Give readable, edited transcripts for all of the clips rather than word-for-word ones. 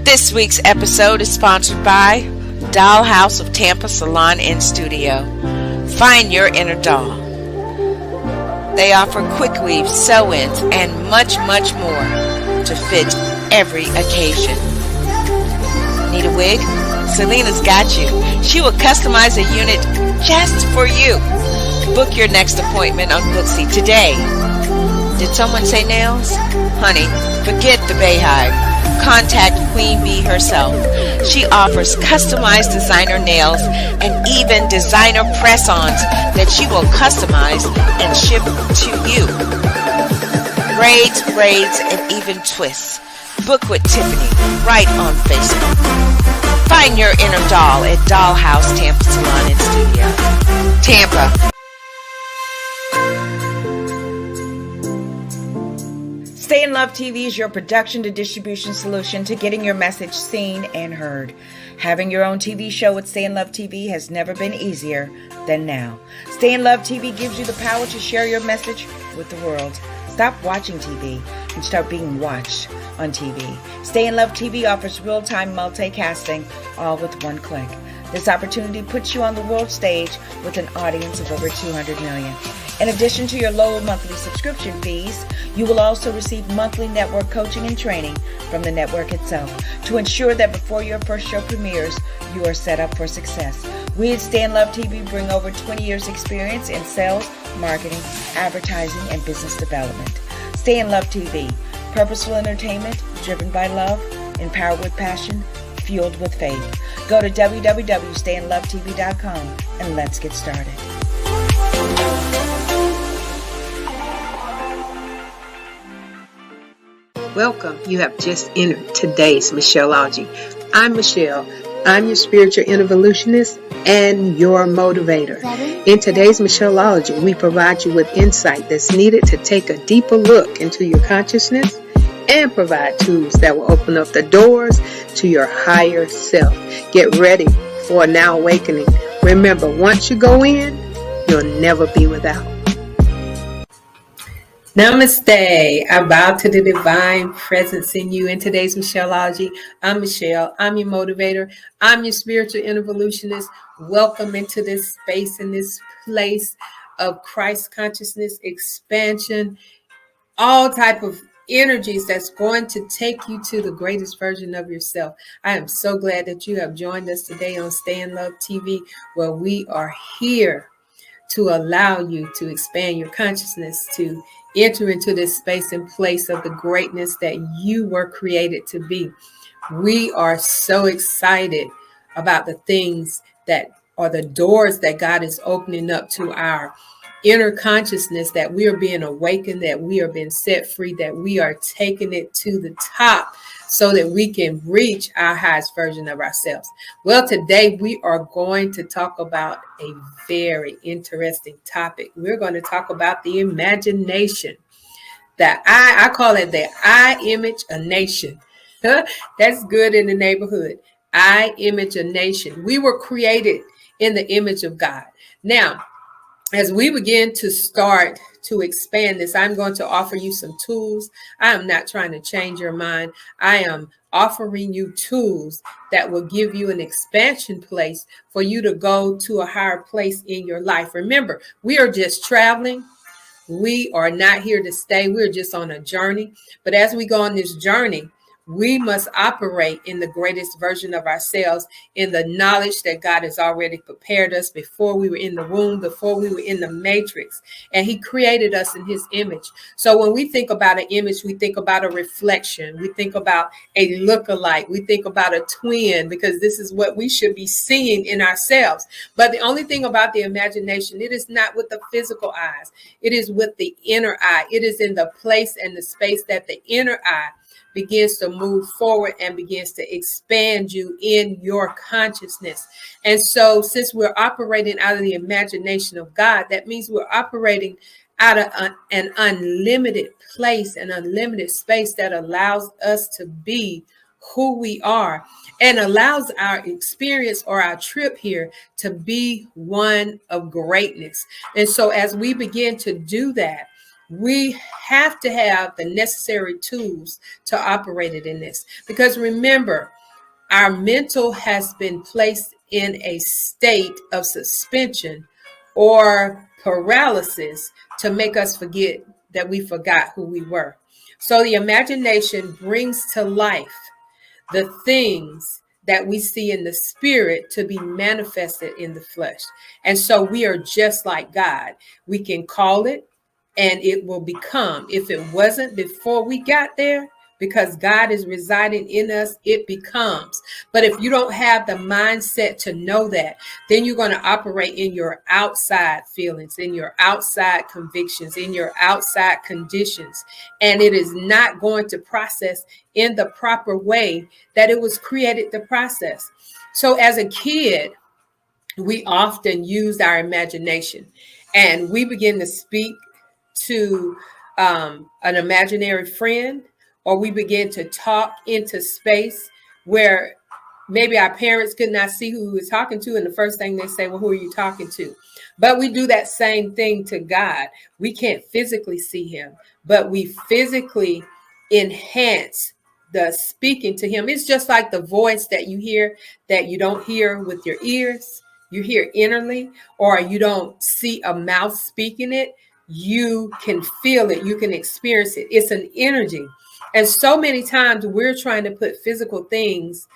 This week's episode is sponsored by Dollhouse of Tampa Salon and Studio. Find your inner doll. They offer quick weaves, sew-ins, and much, much more to fit every occasion. Need a wig? Selena's got you. She will customize a unit just for you. Book your next appointment on Booksy today. Did someone say nails? Honey, forget the Bayhive. Contact Queen Bee herself. She offers customized designer nails and even designer press-ons that she will customize and ship to you. Braids, and even twists. Book with Tiffany right on Facebook. Find your inner doll at Dollhouse Tampa Salon and Studio. Tampa. Stay in Love TV is your production to distribution solution to getting your message seen and heard. Having your own TV show with Stay in Love TV has never been easier than now. Stay in Love TV gives you the power to share your message with the world. Stop watching TV and start being watched on TV. Stay in Love TV offers real-time multicasting, all with one click. This opportunity puts you on the world stage with an audience of over 200 million. In addition to your low monthly subscription fees, you will also receive monthly network coaching and training from the network itself to ensure that before your first show premieres, you are set up for success. We at Stay in Love TV bring over 20 years experience in sales, marketing, advertising, and business development. Stay in Love TV, purposeful entertainment driven by love, empowered with passion, fueled with faith. Go to www.stayinlovetv.com and let's get started. Welcome. You have just entered today's Michelleology. I'm Michelle. I'm your spiritual evolutionist and your motivator. In today's Michelleology, we provide you with insight that's needed to take a deeper look into your consciousness and provide tools that will open up the doors to your higher self. Get ready for a now awakening. Remember, once you go in, you'll never be without. Namaste. I bow to the divine presence in you. In today's Michelleology, I'm Michelle. I'm your motivator. I'm your spiritual evolutionist. Welcome into this space, in this place of Christ consciousness, expansion, all type of energies that's going to take you to the greatest version of yourself. I am so glad that you have joined us today on Stay in Love TV, where we are here to allow you to expand your consciousness, to enter into this space and place of the greatness that you were created to be. We are so excited about the things that are the doors that God is opening up to our inner consciousness, that we are being awakened, that we are being set free, that we are taking it to the top so that we can reach our highest version of ourselves. Well, today we are going to talk about a very interesting topic. We're going to talk about the imagination. That I call it the I image a nation. That's good in the neighborhood. I image a nation. We were created in the image of God. Now, as we begin to start to expand this, I'm going to offer you some tools. I am not trying to change your mind. I am offering you tools that will give you an expansion place for you to go to a higher place in your life. Remember, we are just traveling. We are not here to stay. We're just on a journey. But as we go on this journey, we must operate in the greatest version of ourselves, in the knowledge that God has already prepared us before we were in the womb, before we were in the matrix. And he created us in his image. So when we think about an image, we think about a reflection. We think about a look-alike. We think about a twin, because this is what we should be seeing in ourselves. But the only thing about the imagination, it is not with the physical eyes. It is with the inner eye. It is in the place and the space that the inner eye begins to move forward and begins to expand you in your consciousness. And so since we're operating out of the imagination of God, that means we're operating out of an unlimited place, an unlimited space that allows us to be who we are and allows our experience or our trip here to be one of greatness. And so as we begin to do that, we have to have the necessary tools to operate it in this. Because remember, our mental has been placed in a state of suspension or paralysis to make us forget that we forgot who we were. So the imagination brings to life the things that we see in the spirit to be manifested in the flesh. And so we are just like God. We can call it and it will become. If it wasn't before we got there, because God is residing in us, it becomes. But if you don't have the mindset to know that, then you're going to operate in your outside feelings, in your outside convictions, in your outside conditions. And it is not going to process in the proper way that it was created to process. So as a kid, we often use our imagination and we begin to speak to an imaginary friend, or we begin to talk into space where maybe our parents could not see who we were talking to. And the first thing they say, well, who are you talking to? But we do that same thing to God. We can't physically see him, but we physically enhance the speaking to him. It's just like the voice that you hear that you don't hear with your ears. You hear innerly, or you don't see a mouth speaking it. You can feel it. You can experience it. It's an energy. And so many times we're trying to put physical things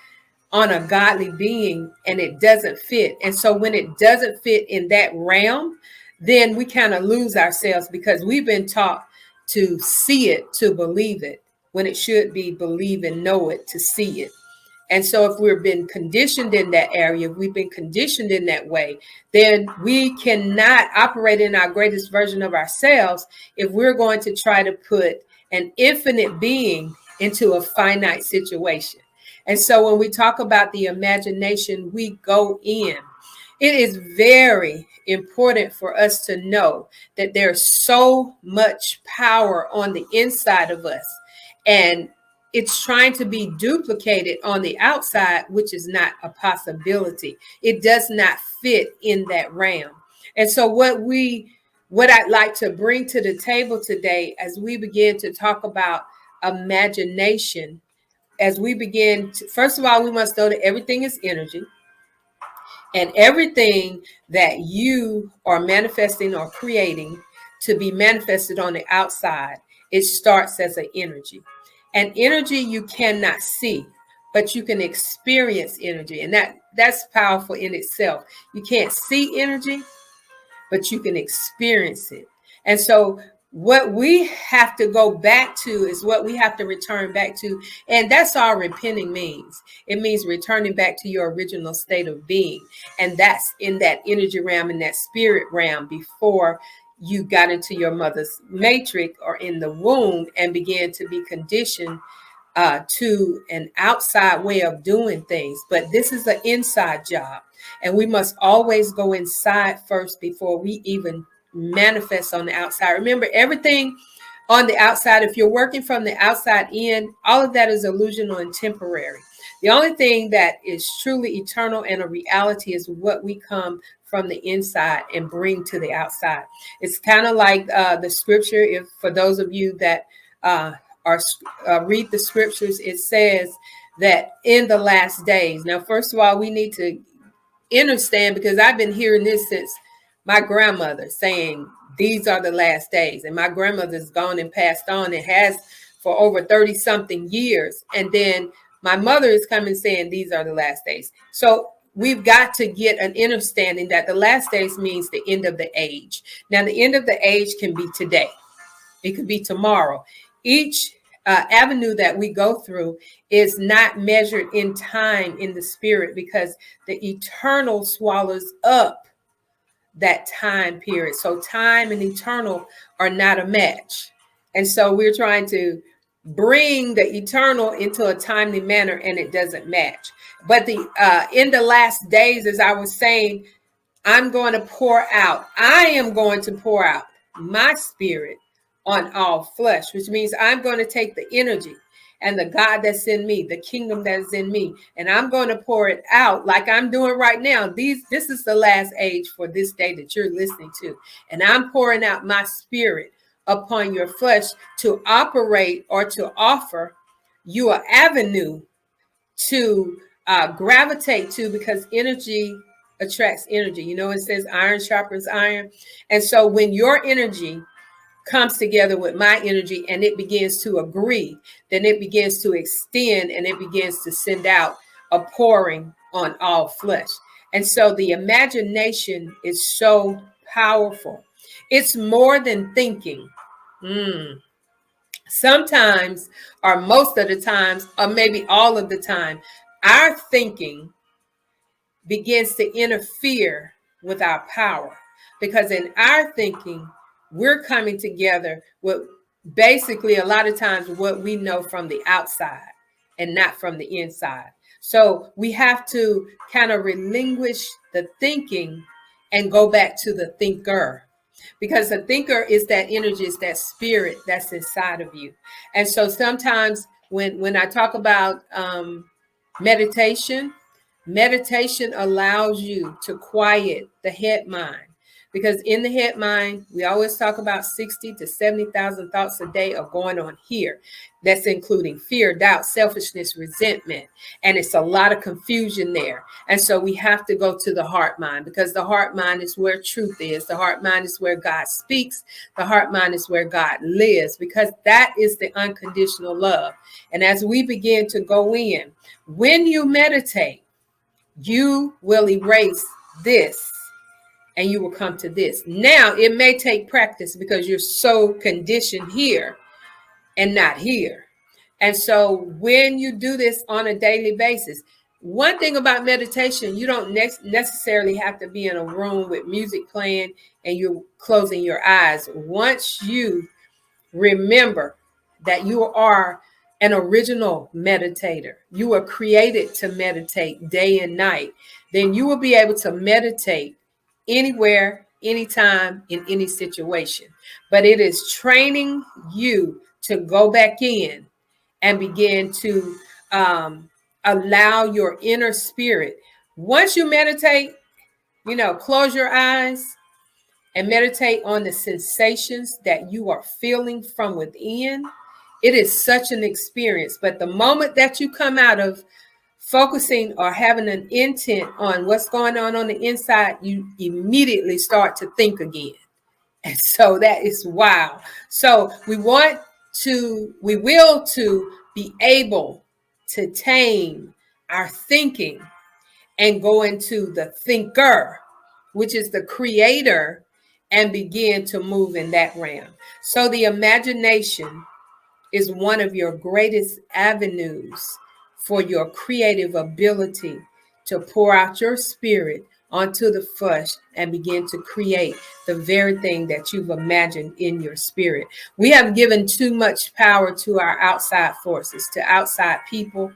on a godly being and it doesn't fit. And so when it doesn't fit in that realm, then we kind of lose ourselves because we've been taught to see it, to believe it, when it should be believe and know it, to see it. And so if we've been conditioned in that area, if we've been conditioned in that way, then we cannot operate in our greatest version of ourselves if we're going to try to put an infinite being into a finite situation. And so when we talk about the imagination, we go in. It is very important for us to know that there's so much power on the inside of us. And it's trying to be duplicated on the outside, which is not a possibility. It does not fit in that realm. And so what I'd like to bring to the table today as we begin to talk about imagination, as we begin to, first of all, we must know that everything is energy. And everything that you are manifesting or creating to be manifested on the outside, it starts as an energy. And energy you cannot see, but you can experience energy. And that's powerful in itself. You can't see energy, but you can experience it. And so what we have to go back to is what we have to return back to. And that's all repenting means. It means returning back to your original state of being. And that's in that energy realm, in that spirit realm, before you got into your mother's matrix or in the womb and began to be conditioned to an outside way of doing things. But this is an inside job. And we must always go inside first before we even manifest on the outside. Remember, everything on the outside, if you're working from the outside in, all of that is illusional and temporary. The only thing that is truly eternal and a reality is what we come from the inside and bring to the outside. It's kind of like the scripture. If for those of you that read the scriptures, it says that in the last days. Now, first of all, we need to understand, because I've been hearing this since my grandmother saying these are the last days, and my grandmother's gone and passed on and has for over 30 something years. And then my mother is coming saying these are the last days. So we've got to get an understanding that the last days means the end of the age. Now, the end of the age can be today. It could be tomorrow. Each avenue that we go through is not measured in time in the spirit, because the eternal swallows up that time period. So time and eternal are not a match. And so we're trying to bring the eternal into a timely manner, and it doesn't match. But in the last days, as I was saying, I am going to pour out my spirit on all flesh, which means I'm going to take the energy and the God that's in me, the kingdom that's in me, and I'm going to pour it out like I'm doing right now. This is the last age for this day that you're listening to. And I'm pouring out my spirit upon your flesh to operate or to offer you an avenue to gravitate to, because energy attracts energy. You know, it says iron sharpens iron. And so when your energy comes together with my energy and it begins to agree, then it begins to extend and it begins to send out a pouring on all flesh. And so the imagination is so powerful. It's more than thinking. Sometimes, or most of the times, or maybe all of the time, our thinking begins to interfere with our power, because in our thinking, we're coming together with basically a lot of times what we know from the outside and not from the inside. So we have to kind of relinquish the thinking and go back to the thinker, because the thinker is that energy, is that spirit that's inside of you. And so sometimes when I talk about meditation allows you to quiet the head mind, because in the head mind, we always talk about 60 to 70,000 thoughts a day are going on here. That's including fear, doubt, selfishness, resentment. And it's a lot of confusion there. And so we have to go to the heart mind, because the heart mind is where truth is. The heart mind is where God speaks. The heart mind is where God lives, because that is the unconditional love. And as we begin to go in, when you meditate, you will erase this and you will come to this. Now, it may take practice because you're so conditioned here and not here. And so when you do this on a daily basis, one thing about meditation, you don't necessarily have to be in a room with music playing and you're closing your eyes. Once you remember that you are an original meditator, you were created to meditate day and night, then you will be able to meditate anywhere, anytime, in any situation. But it is training you to go back in and begin to allow your inner spirit. Once you meditate, close your eyes and meditate on the sensations that you are feeling from within. It is such an experience. But the moment that you come out of focusing or having an intent on what's going on the inside, you immediately start to think again. And so that is wow. So we will to be able to tame our thinking and go into the thinker, which is the creator, and begin to move in that realm. So the imagination is one of your greatest avenues for your creative ability to pour out your spirit onto the flesh and begin to create the very thing that you've imagined in your spirit. We have given too much power to our outside forces, to outside people.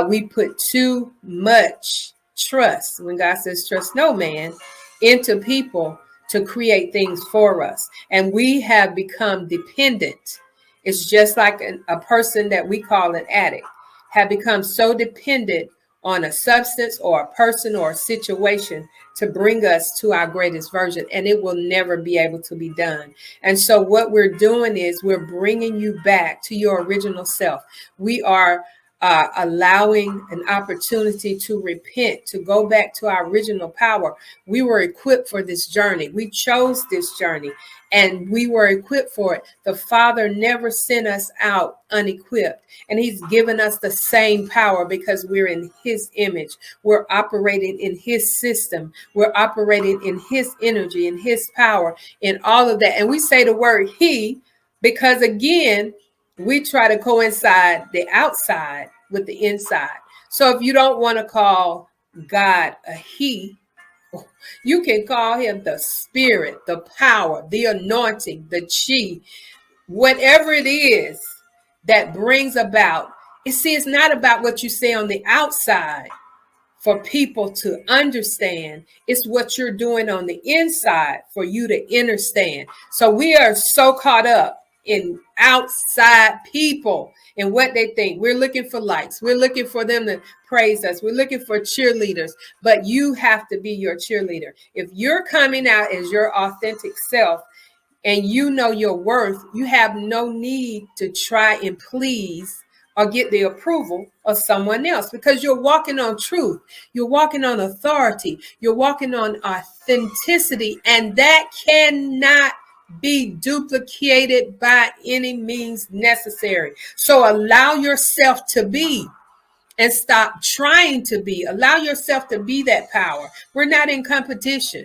We put too much trust, when God says trust no man, into people to create things for us. And we have become dependent. It's just like a person that we call an addict, have become so dependent on a substance or a person or a situation to bring us to our greatest version, and it will never be able to be done. And so what we're doing is we're bringing you back to your original self. We are allowing an opportunity to repent, to go back to our original power. We were equipped for this journey. We chose this journey and we were equipped for it. The Father never sent us out unequipped, and he's given us the same power because we're in his image. We're operating in his system. We're operating in his energy, in his power, in all of that. And we say the word he because, again, we try to coincide the outside with the inside. So if you don't want to call God a he, you can call him the spirit, the power, the anointing, the chi, whatever it is that brings about. It's not about what you say on the outside for people to understand. It's what you're doing on the inside for you to understand. So we are so caught up in outside people and what they think. We're looking for likes. We're looking for them to praise us. We're looking for cheerleaders, but you have to be your cheerleader. If you're coming out as your authentic self, and you know your worth, you have no need to try and please or get the approval of someone else, because you're walking on truth. You're walking on authority. You're walking on authenticity, and that cannot be duplicated by any means necessary. So allow yourself to be, and stop trying to be. Allow yourself to be that power. We're not in competition,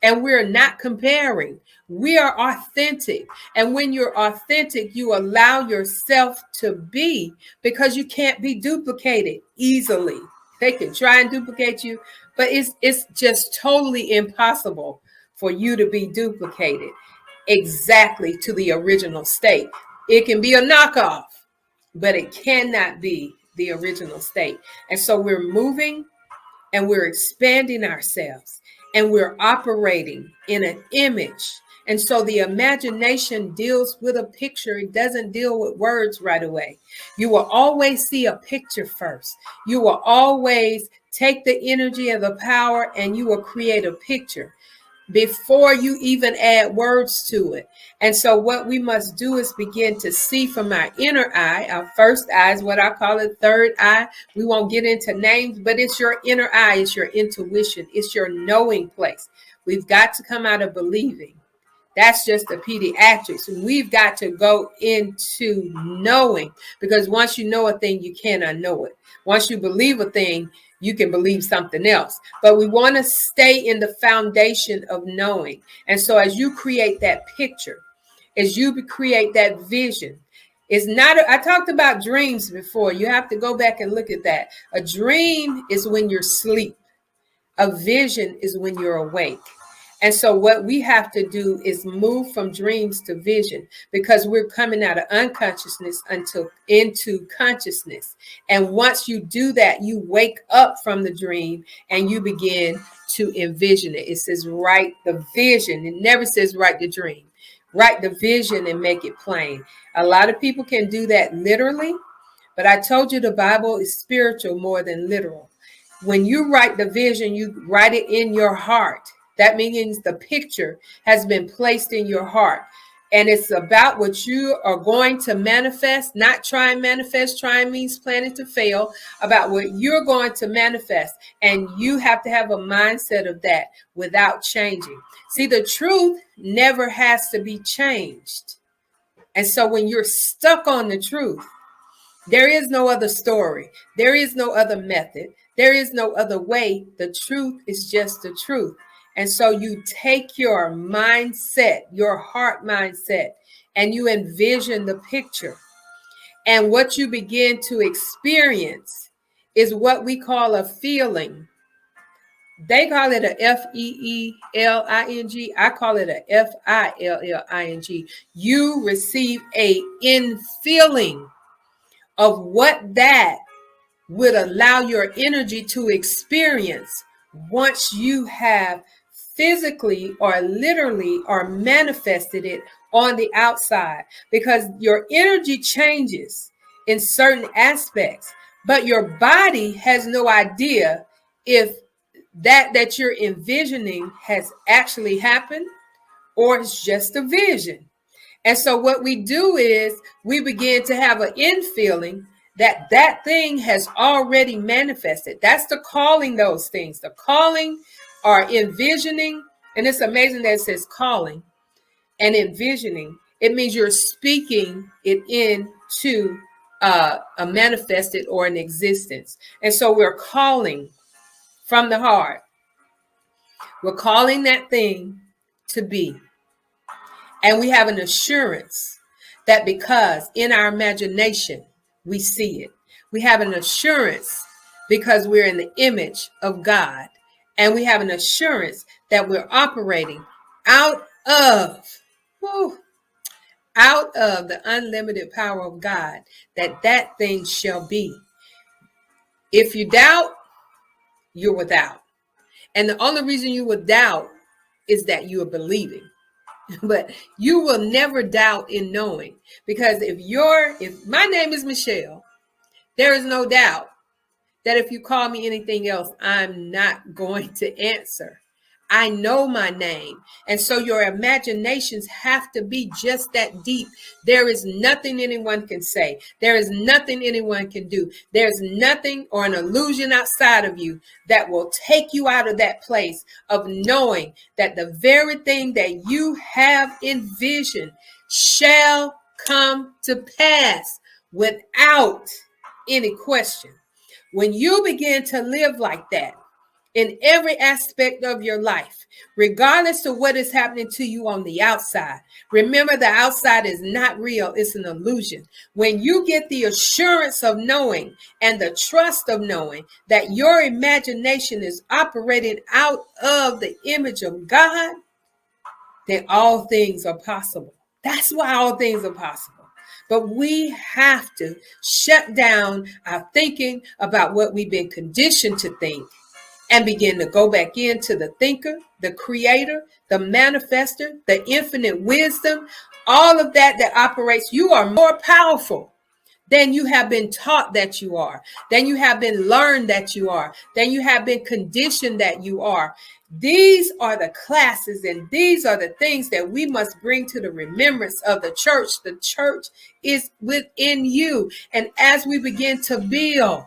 and we're not comparing. We are authentic. And when you're authentic, you allow yourself to be, because you can't be duplicated easily. They can try and duplicate you, but it's just totally impossible for you to be duplicated exactly to the original state. It can be a knockoff, but it cannot be the original state. And so we're moving, and we're expanding ourselves, and we're operating in an image. And so the imagination deals with a picture. It doesn't deal with words right away. You will always see a picture first. You will always take the energy and the power, and you will create a picture before you even add words to it. And so what we must do is begin to see from our inner eye. Our first eye is what I call it, third eye. We won't get into names, but it's your inner eye. It's your intuition. It's your knowing place. We've got to come out of believing. That's just the pediatrics. We've got to go into knowing, because once you know a thing, you can't unknow it. Once you believe a thing, you can believe something else. But we want to stay in the foundation of knowing. And so as you create that picture, as you create that vision, it's not, I talked about dreams before. You have to go back and look at that. A dream is when you're asleep. A vision is when you're awake. And so what we have to do is move from dreams to vision, because we're coming out of unconsciousness into consciousness. And once you do that, you wake up from the dream and you begin to envision it. It says write the vision. It never says write the dream. Write the vision and make it plain. A lot of people can do that literally, but I told you the Bible is spiritual more than literal. When you write the vision, you write it in your heart. That means the picture has been placed in your heart. And it's about what you are going to manifest, not try and manifest. Trying means planning to fail. About what you're going to manifest. And you have to have a mindset of that without changing. See, the truth never has to be changed. And so when you're stuck on the truth, there is no other story. There is no other method. There is no other way. The truth is just the truth. And so you take your mindset, your heart mindset, and you envision the picture. And what you begin to experience is what we call a feeling. They call it a feeling. I call it a filling. You receive a infilling of what that would allow your energy to experience once you have physically or literally or manifested it on the outside, because your energy changes in certain aspects, but your body has no idea if that you're envisioning has actually happened or it's just a vision. And so what we do is we begin to have an infilling that thing has already manifested. That's the calling those things. The calling or envisioning. And it's amazing that it says calling and envisioning. It means you're speaking it into a manifested or an existence. And so we're calling from the heart. We're calling that thing to be. And we have an assurance that because in our imagination, we see it. We have an assurance because we're in the image of God. And we have an assurance that we're operating out of the unlimited power of God, that thing shall be. If you doubt, you're without. And the only reason you would doubt is that you are believing. But you will never doubt in knowing, because if my name is Michelle, there is no doubt that if you call me anything else, I'm not going to answer. I know my name. And so your imaginations have to be just that deep. There is nothing anyone can say. There is nothing anyone can do. There's nothing or an illusion outside of you that will take you out of that place of knowing that the very thing that you have envisioned shall come to pass without any question. When you begin to live like that in every aspect of your life, regardless of what is happening to you on the outside, remember the outside is not real, it's an illusion. When you get the assurance of knowing and the trust of knowing that your imagination is operating out of the image of God, then all things are possible. That's why all things are possible. But we have to shut down our thinking about what we've been conditioned to think and begin to go back into the thinker, the creator, the manifester, the infinite wisdom, all of that operates. You are more powerful than you have been taught that you are, than you have been learned that you are, than you have been conditioned that you are. These are the classes and these are the things that we must bring to the remembrance of the church. The church is within you. And as we begin to build,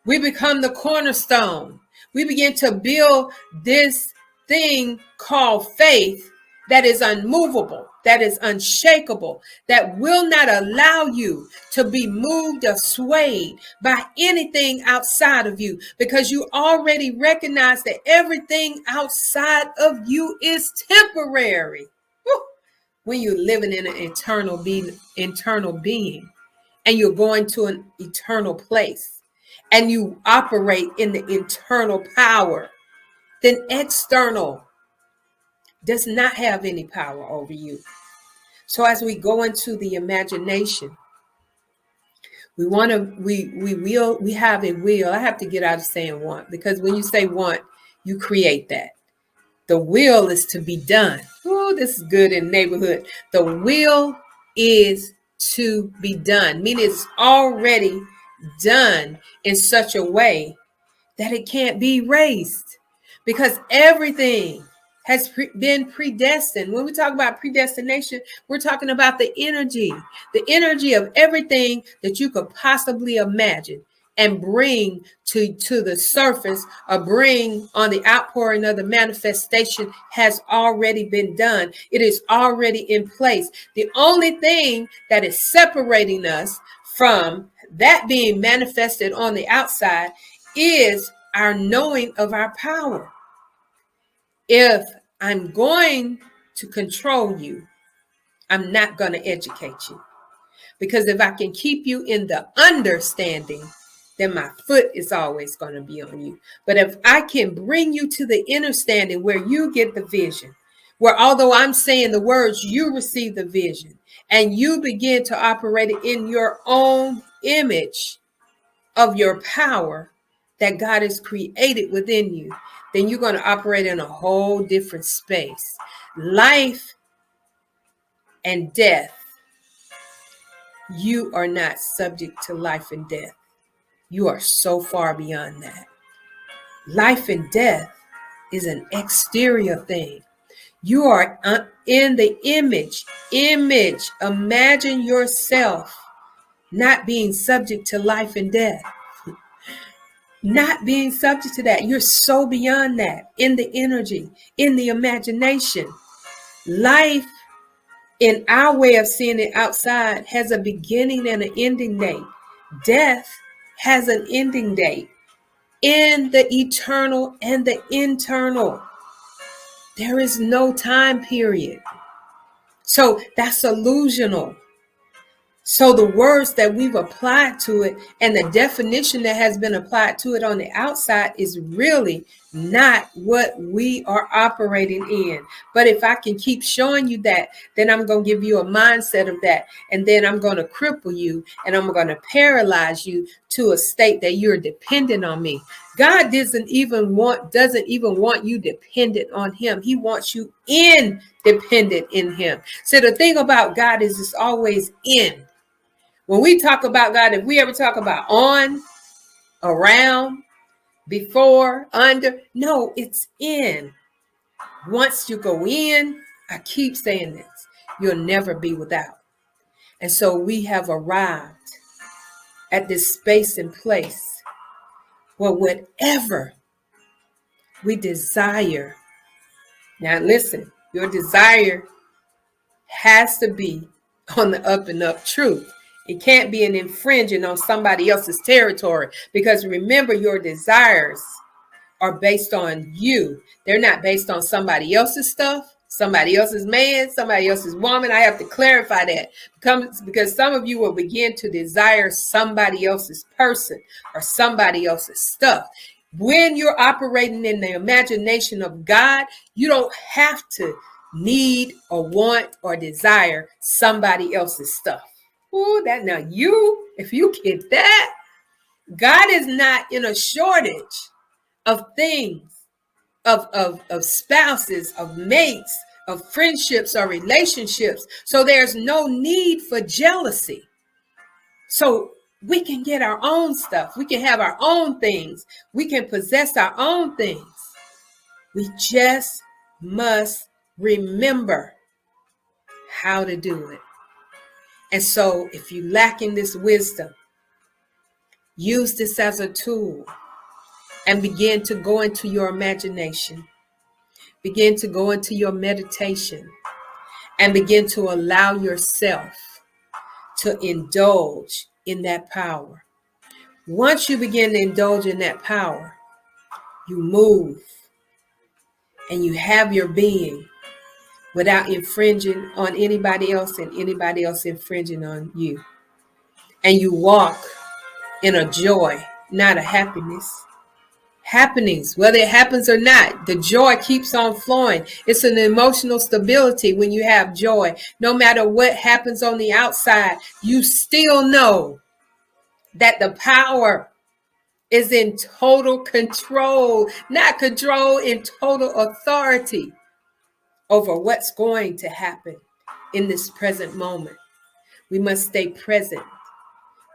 we become the cornerstone. We begin to build this thing called faith that is unmovable, that is unshakable, that will not allow you to be moved or swayed by anything outside of you, because you already recognize that everything outside of you is temporary. Woo! When you're living in an eternal being, and you're going to an eternal place, and you operate in the internal power, then external does not have any power over you. So as we go into the imagination, we have a will. I have to get out of saying want, because when you say want, you create that. The will is to be done. Oh, this is good in neighborhood. The will is to be done, meaning it's already done in such a way that it can't be erased, because everything has been predestined. When we talk about predestination, we're talking about the energy of everything that you could possibly imagine and bring to the surface, or bring on the outpouring of the manifestation, has already been done. It is already in place. The only thing that is separating us from that being manifested on the outside is our knowing of our power. If I'm going to control you, I'm not going to educate you. Because if I can keep you in the understanding, then my foot is always going to be on you. But if I can bring you to the understanding where you get the vision, where although I'm saying the words, you receive the vision, and you begin to operate in your own image of your power that God has created within you, then you're going to operate in a whole different space. Life and death. You are not subject to life and death. You are so far beyond that. Life and death is an exterior thing. You are in the image. Imagine yourself not being subject to life and death. Not being subject to that. You're so beyond that, in the energy, in the imagination. Life, in our way of seeing it outside, has a beginning and an ending date. Death has an ending date. In the eternal and the internal, there is no time period. So that's illusional. So the words that we've applied to it and the definition that has been applied to it on the outside is really not what we are operating in. But if I can keep showing you that, then I'm going to give you a mindset of that. And then I'm going to cripple you, and I'm going to paralyze you to a state that you're dependent on me. God doesn't even want you dependent on him. He wants you independent in him. So the thing about God is it's always in. When we talk about God, if we ever talk about on, around, before, under, no, it's in. Once you go in, I keep saying this, you'll never be without. And so we have arrived at this space and place where whatever we desire, now listen, your desire has to be on the up and up truth. It can't be an infringing on somebody else's territory, because remember, your desires are based on you. They're not based on somebody else's stuff, somebody else's man, somebody else's woman. I have to clarify that, because some of you will begin to desire somebody else's person or somebody else's stuff. When you're operating in the imagination of God, you don't have to need or want or desire somebody else's stuff. Ooh, that now if you get that, God is not in a shortage of things, of spouses, of mates, of friendships or relationships. So there's no need for jealousy. So we can get our own stuff. We can have our own things. We can possess our own things. We just must remember how to do it. And so if you lack in this wisdom, use this as a tool and begin to go into your imagination. Begin to go into your meditation and begin to allow yourself to indulge in that power. Once you begin to indulge in that power, you move and you have your being without infringing on anybody else and anybody else infringing on you. And you walk in a joy, not a happiness. Happenings, whether it happens or not, the joy keeps on flowing. It's an emotional stability when you have joy. No matter what happens on the outside, you still know that the power is in total control, not control, in total authority over what's going to happen in this present moment. We must stay present.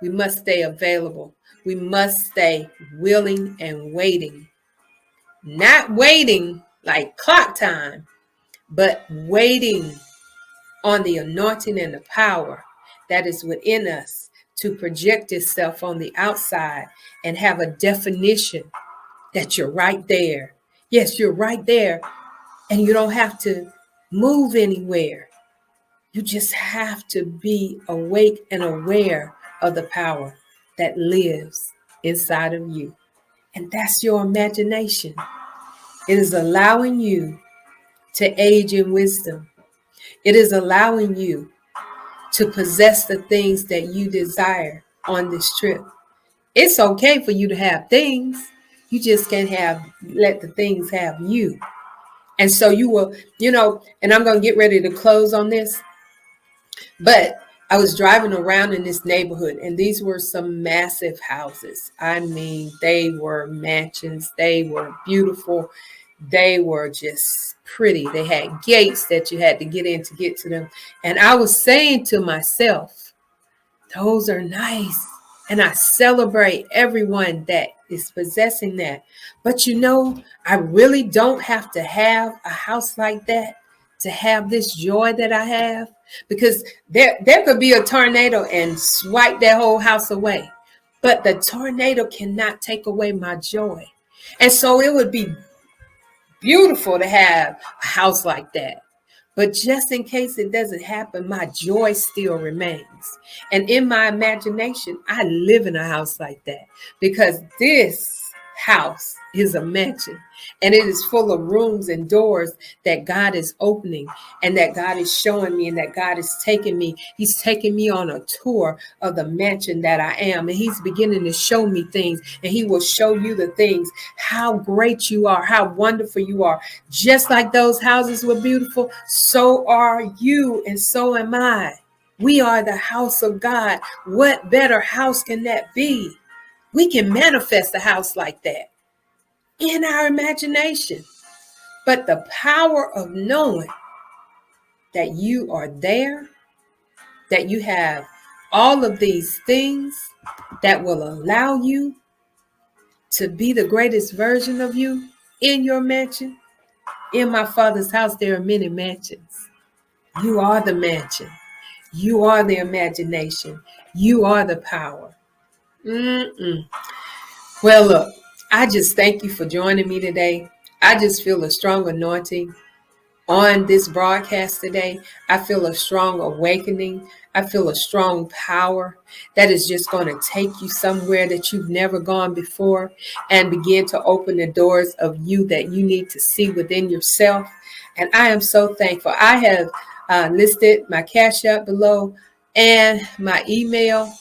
We must stay available. We must stay willing and waiting. Not waiting like clock time, but waiting on the anointing and the power that is within us to project itself on the outside and have a definition that you're right there. Yes, you're right there, and you don't have to move anywhere. You just have to be awake and aware of the power that lives inside of you. And that's your imagination. It is allowing you to age in wisdom. It is allowing you to possess the things that you desire on this trip. It's okay for you to have things. You just can't let the things have you. And so you will, and I'm going to get ready to close on this. But I was driving around in this neighborhood, and these were some massive houses. I mean, they were mansions. They were beautiful. They were just pretty. They had gates that you had to get in to get to them. And I was saying to myself, those are nice. And I celebrate everyone that is possessing that. But I really don't have to have a house like that to have this joy that I have. Because there could be a tornado and swipe that whole house away. But the tornado cannot take away my joy. And so it would be beautiful to have a house like that. But just in case it doesn't happen, my joy still remains. And in my imagination, I live in a house like that, because this house is a mansion, and it is full of rooms and doors that God is opening, and that God is showing me, and that God is taking me. He's taking me on a tour of the mansion that I am, and he's beginning to show me things, and he will show you the things, how great you are, how wonderful you are. Just like those houses were beautiful, so are you, and so am I. We are the house of God. What better house can that be? We can manifest a house like that in our imagination. But the power of knowing that you are there, that you have all of these things that will allow you to be the greatest version of you in your mansion, In my Father's house, there are many mansions. You are the mansion. You are the imagination. You are the power. Well, look, I just thank you for joining me today. I just feel a strong anointing on this broadcast today. I feel a strong awakening. I feel a strong power that is just going to take you somewhere that you've never gone before and begin to open the doors of you that you need to see within yourself. And I am so thankful. I have listed my Cash App below and my email.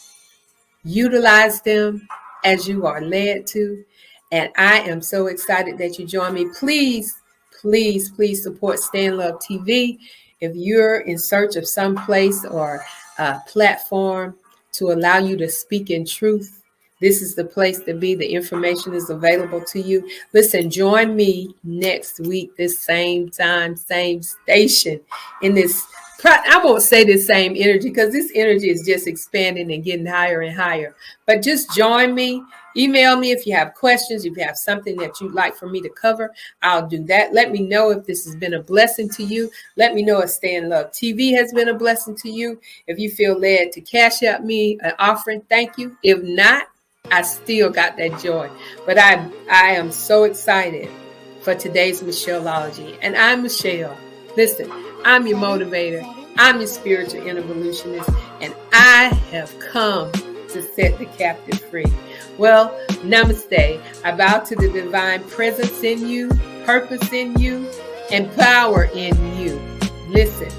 Utilize them as you are led to. And I am so excited that you join me. Please, please, please support Stand Love TV. If you're in search of some place or a platform to allow you to speak in truth, this is the place to be. The information is available to you. Listen, join me next week, this same time, same station, in this. I won't say the same energy because this energy is just expanding and getting higher and higher. But just join me. Email me if you have questions, if you have something that you'd like for me to cover, I'll do that. Let me know if this has been a blessing to you. Let me know if Stay in Love TV has been a blessing to you. If you feel led to cash out me an offering, thank you. If not, I still got that joy. But I am so excited for today's Michelleology. And I'm Michelle. Listen, I'm your motivator. I'm your spiritual evolutionist. And I have come to set the captive free. Well, namaste. I bow to the divine presence in you, purpose in you, and power in you. Listen,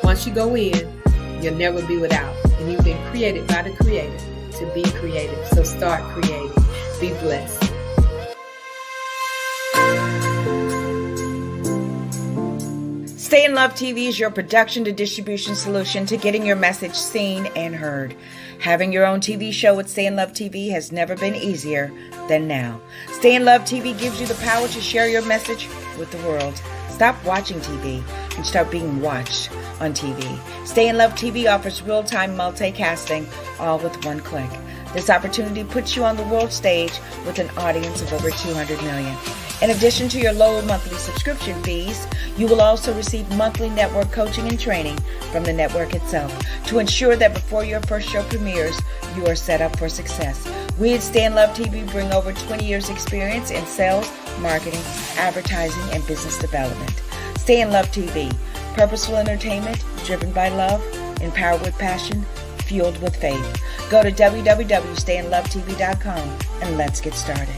once you go in, you'll never be without. And you've been created by the Creator to be creative. So start creating. Be blessed. Stay in Love TV is your production to distribution solution to getting your message seen and heard. Having your own TV show with Stay in Love TV has never been easier than now. Stay in Love TV gives you the power to share your message with the world. Stop watching TV and start being watched on TV. Stay in Love TV offers real-time multicasting, all with one click. This opportunity puts you on the world stage with an audience of over 200 million. In addition to your low monthly subscription fees, you will also receive monthly network coaching and training from the network itself to ensure that before your first show premieres, you are set up for success. We at Stay in Love TV bring over 20 years experience in sales, marketing, advertising, and business development. Stay in Love TV, purposeful entertainment driven by love, empowered with passion, fueled with faith. Go to www.stayinlovetv.com and let's get started.